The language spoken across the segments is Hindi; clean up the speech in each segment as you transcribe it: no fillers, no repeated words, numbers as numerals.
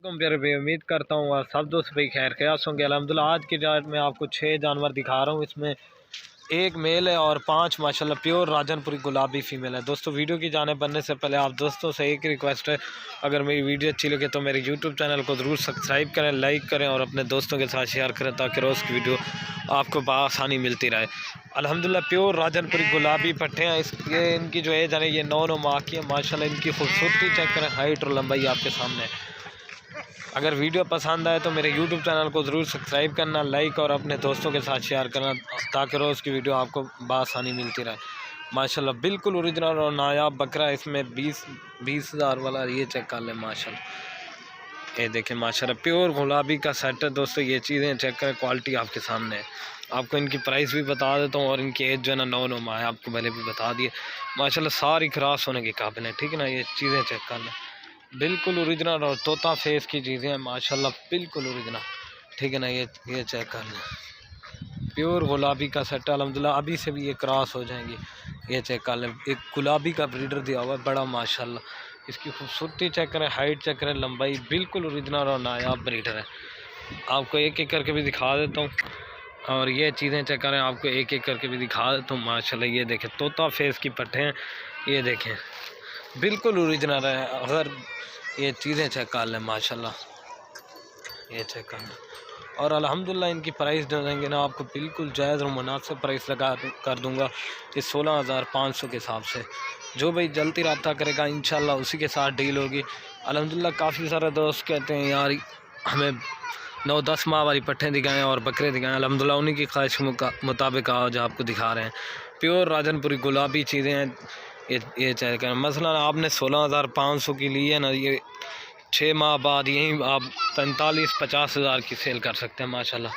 प्यारे भाई, उम्मीद करता हूँ आप सब दोस्त भाई खैर ख्यास होंगे। अल्हम्दुलिल्लाह आज की डेट में आपको 6 जानवर दिखा रहा हूँ। इसमें एक मेल है और 5 माशाल्लाह प्योर राजनपुरी गुलाबी फीमेल है। दोस्तों वीडियो की जाने बनने से पहले आप दोस्तों से एक रिक्वेस्ट है, अगर मेरी वीडियो अच्छी लगे तो मेरे यूट्यूब चैनल को ज़रूर सब्सक्राइब करें, लाइक करें और अपने दोस्तों के साथ शेयर करें ताकि रोज़ की वीडियो आपको बआसानी मिलती रहे। अल्हम्दुलिल्लाह प्योर राजनपुरी गुलाबी पट्टे हैं। इसके इनकी जो एज है ये 9 माह की है। माशाल्लाह इनकी खूबसूरती चेक करें, हाइट और लंबाई आपके सामने है। अगर वीडियो पसंद आए तो मेरे यूट्यूब चैनल को ज़रूर सब्सक्राइब करना, लाइक और अपने दोस्तों के साथ शेयर करना ताकि रोज़ की वीडियो आपको बआसानी मिलती रहे। माशाल्लाह बिल्कुल ओरिजिनल और नायाब बकरा है। इसमें 20,000 वाला ये चेक कर लें। माशाल्लाह ये देखें, माशाल्लाह प्योर गुलाबी का सेट है। दोस्तों ये चीज़ें चेक करें, क्वालिटी आपके सामने है। आपको इनकी प्राइस भी बता देता हूँ और इनकी एज जो है ना 9 माह है, आपको पहले भी बता दिए। माशाल्लाह सारी क्रॉस होने के काबिल है, ठीक है ना। ये चीज़ें चेक कर लें, बिल्कुल ओरिजिनल और तोता फेस की चीज़ें हैं माशाल्लाह, बिल्कुल ओरिजिनल, ठीक है ना। ये चेक कर लें, प्योर गुलाबी का सेट है। अल्हम्दुलिल्लाह अभी से भी ये क्रॉस हो जाएंगी। ये चेक कर लें, एक गुलाबी का ब्रीडर दिया हुआ है बड़ा माशाल्लाह। इसकी खूबसूरती चेक करें, हाइट चेक करें, लंबाई बिल्कुल ओरिजिनल और नायाब ब्रीडर है। आपको एक एक करके भी दिखा देता हूँ और ये चीज़ें चेक करें, आपको एक एक करके भी दिखा देता हूँ। माशाल्लाह ये देखें, तोता फेस की पट्टे हैं। ये देखें बिल्कुल ओरिजिनल है। अगर ये चीज़ें चेक कर लें, माशाल्लाह ये चेक कर लें। और अल्हम्दुलिल्लाह इनकी प्राइस जो देंगे ना आपको बिल्कुल जायज़ और मुनासिब प्राइस लगा कर दूंगा। ये 16,500 के हिसाब से। जो भाई जल्दी रब्ता करेगा इंशाल्लाह उसी के साथ डील होगी। अल्हम्दुलिल्लाह काफ़ी सारे दोस्त कहते हैं यार हमें 9-10 माह वाली पट्ठें दिखाएँ और बकरे दिखाएँ। अल्हम्दुलिल्लाह उन्हीं की ख्वाहिश मुताबिक आज आपको दिखा रहे हैं। प्योर राजनपुरी गुलाबी चीज़ें हैं। ये चेक करें, मसलन आपने 16,500 की ली है ना, ये 6 माह बाद यहीं आप 45-50 हज़ार की सेल कर सकते हैं माशाल्लाह।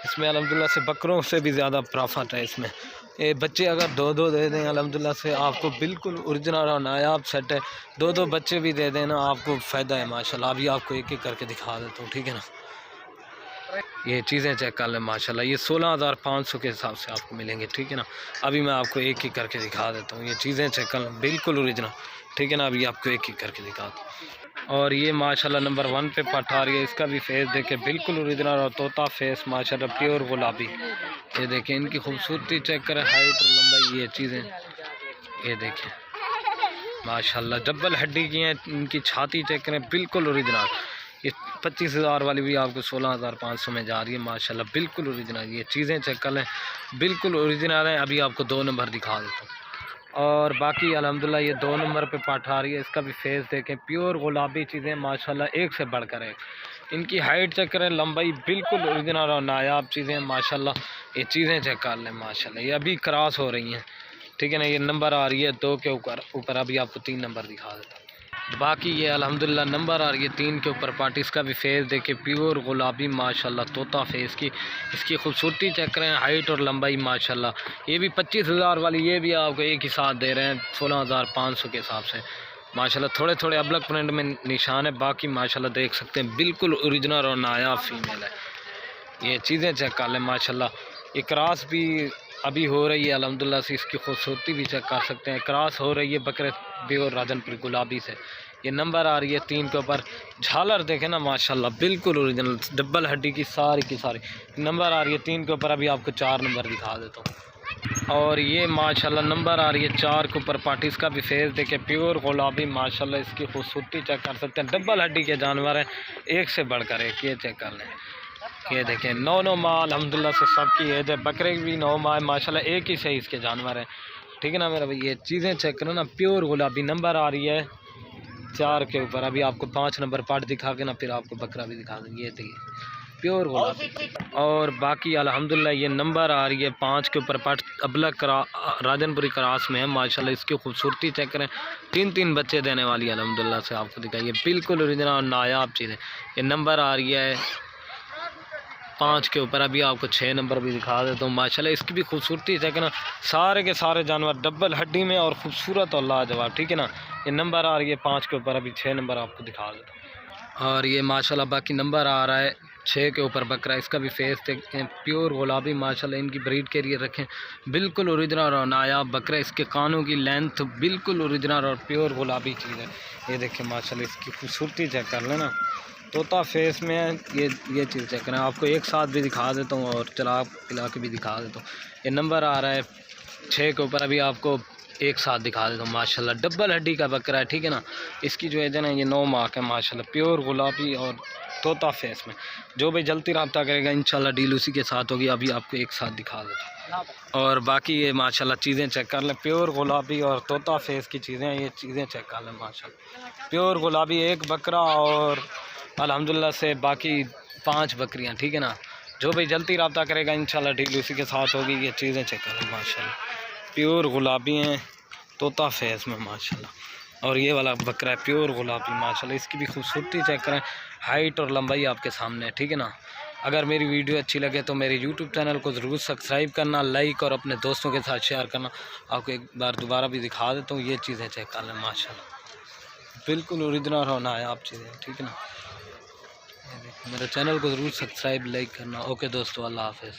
इसमें अल्हम्दुलिल्लाह से बकरों से भी ज़्यादा प्रॉफिट है इसमें। ये बच्चे अगर 2-2 दे दें अल्हम्दुलिल्लाह से आपको बिल्कुल ओरिजिनल और नायाब सेट है। 2-2 बच्चे भी दे दें ना आपको फ़ायदा है माशाल्लाह। अभी आपको एक एक करके दिखा देता हूँ, ठीक है ना। ये चीज़ें चेक कर लें, माशाल्लाह ये 16,500 के हिसाब से आपको मिलेंगे, ठीक है ना। अभी मैं आपको एक एक करके दिखा देता हूँ। ये चीज़ें चेक कर लें, बिल्कुल ओरिजिनल, ठीक है ना। अभी आपको एक एक करके दिखाता हूँ। और ये माशाल्लाह नंबर 1 पे पट्ट आ रही है। इसका भी फेस देखें, बिल्कुल ओरिजिनल और तोता फेस माशाल्लाह प्योर गुलाबी। ये देखें इनकी खूबसूरती चेक करें, हाइट और लंबाई। ये चीज़ें ये देखें माशाल्लाह डबल हड्डी की हैं। इनकी छाती चेक करें, बिल्कुल ओरिजिनल। ये 25,000 वाली भी आपको 16,500 में जा रही है माशाल्लाह, बिल्कुल ओरिजिनल। ये चीज़ें चेक कर लें, बिल्कुल ओरिजिनल है। अभी आपको 2 नंबर दिखा देता हूँ। और बाकी अल्हम्दुलिल्लाह ये 2 नंबर पे पाठ आ रही है। इसका भी फेस देखें, प्योर गुलाबी चीज़ें माशाल्लाह, एक से बढ़कर एक। इनकी हाइट चेक करें, लंबाई बिल्कुल ओरिजिनल और नायाब चीज़ें माशाल्लाह। ये चीज़ें चेक कर लें माशाल्लाह, ये अभी क्रॉस हो रही हैं, ठीक है ना। ये नंबर आ रही है 2 के ऊपर। अभी आपको 3 नंबर दिखा देता हूँ। बाकी ये अल्हम्दुलिल्लाह नंबर आ रही है 3 के ऊपर पार्ट। इसका भी फेस देखे, प्योर गुलाबी माशाल्लाह, तोता फेस की। इसकी खूबसूरती चेक करें, हाइट और लंबाई माशाल्लाह। ये भी 25,000 वाली, ये भी आपको एक ही साथ दे रहे हैं 16,500 के हिसाब से माशाल्लाह। थोड़े थोड़े अबलक प्रिंट में निशान है, बाकी माशाल्लाह देख सकते हैं बिल्कुल ओरिजिनल और नायाब फीमेल है। ये चीज़ें चेक कर लें माशाल्लाह। ये क्रॉस भी अभी हो रही है अल्हम्दुलिल्लाह से। इसकी खूबसूरती भी चेक कर सकते हैं, क्रॉस हो रही है बकरे प्योर राजनपुरी गुलाबी से। ये नंबर आ रही है 3 के ऊपर। झालर देखें ना माशाल्लाह, बिल्कुल ओरिजिनल डबल हड्डी की सारी नंबर आ रही है 3 के ऊपर। अभी आपको 4 नंबर दिखा देता हूँ। और ये माशाल्लाह नंबर आ रही है 4 के ऊपर पार्टी। इसका भी फेस देखें, प्योर गुलाबी माशाल्लाह। इसकी खूबसूरती चेक कर सकते हैं, डबल हड्डी के जानवर हैं, एक से बढ़कर एक। ये चेक कर लें, ये देखें 9 माह अल्हम्दुलिल्लाह से सबकी एज है। बकरे भी 9 माह माशाल्लाह, एक ही सही इसके जानवर हैं, ठीक है ना मेरा भाई। ये चीज़ें चेक करो ना, प्योर गुलाबी। नंबर आ रही है 4 के ऊपर। अभी आपको 5 नंबर पार्ट दिखा के ना फिर आपको बकरा भी दिखा देंगे। ये देखिए प्योर गुलाबी। और बाकी अल्हम्दुलिल्लाह ये नंबर आ रही है 5 के ऊपर पार्ट। अबलक राजनपुरी क्रॉस में है माशाल्लाह। इसकी खूबसूरती चेक करें, 3-3 बच्चे देने वाली है अल्हम्दुलिल्लाह से आपको दिखाइए, बिल्कुल ओरिजिनल और नायाब चीज़ें। ये नंबर आ रही है 5 के ऊपर। अभी आपको 6 नंबर भी दिखा देता हूँ माशाल्लाह। इसकी भी खूबसूरती चेक ना, सारे के सारे जानवर डबल हड्डी में और ख़ूबसूरत और लाजवाब, ठीक है ना। ये नंबर आ रही है 5 के ऊपर। अभी 6 नंबर आपको दिखा देता हूँ। और ये माशाल्लाह बाकी नंबर आ रहा है 6 के ऊपर बकरा। इसका भी फेस देखें, प्योर गुलाबी माशाल्लाह। इनकी ब्रीड के लिए रखें, बिल्कुल ओरिजिनल और नायाब बकरा। इसके कानों की लेंथ बिल्कुल ओरिजिनल और प्योर गुलाबी चीज़ है। ये देखें माशाल्लाह, इसकी खूबसूरती चेक कर लेना, तोता फेस में ये चीज़ चेक करें। आपको एक साथ भी दिखा देता हूँ और चला पिला के भी दिखा देता हूँ। ये नंबर आ रहा है 6 के ऊपर, अभी आपको एक साथ दिखा देता हूँ। माशाल्लाह डबल हड्डी का बकरा है, ठीक है ना। इसकी जो है ना ये 9 मार्क है माशाल्लाह, प्योर गुलाबी और तोता फेस में। जो भाई जल्दी रब्ता करेगा इंशाल्लाह डील उसी के साथ होगी। अभी आपको एक साथ दिखा देता हूँ। और बाकी ये माशाल्लाह चीज़ें चेक कर लें, प्योर गुलाबी और तोता फेस की चीज़ें, ये चीज़ें चेक कर लें माशाल्लाह। प्योर गुलाबी एक बकरा और अल्हम्दुलिल्लाह से बाकी 5 बकरियां, ठीक है ना। जो भाई जल्दी रब्ता करेगा इंशाल्लाह डील उसी के साथ होगी। ये चीज़ें चेक कर लें माशाल्लाह, प्योर गुलाबी हैं तोता फेस में माशाल्लाह। और ये वाला बकरा है प्योर गुलाबी माशाल्लाह। इसकी भी खूबसूरती चेक करें, हाइट और लंबाई आपके सामने है, ठीक है ना। अगर मेरी वीडियो अच्छी लगे तो मेरे यूट्यूब चैनल को ज़रूर सब्सक्राइब करना, लाइक और अपने दोस्तों के साथ शेयर करना। आपको एक बार दोबारा भी दिखा देता हूँ। ये चीज़ें चेक कर लें माशाल्लाह, बिल्कुल ओरिजिनल होना है आप चीज़ें, ठीक है ना। मेरे चैनल को ज़रूर सब्सक्राइब लाइक करना। ओके दोस्तों, अल्लाह हाफ़िज़।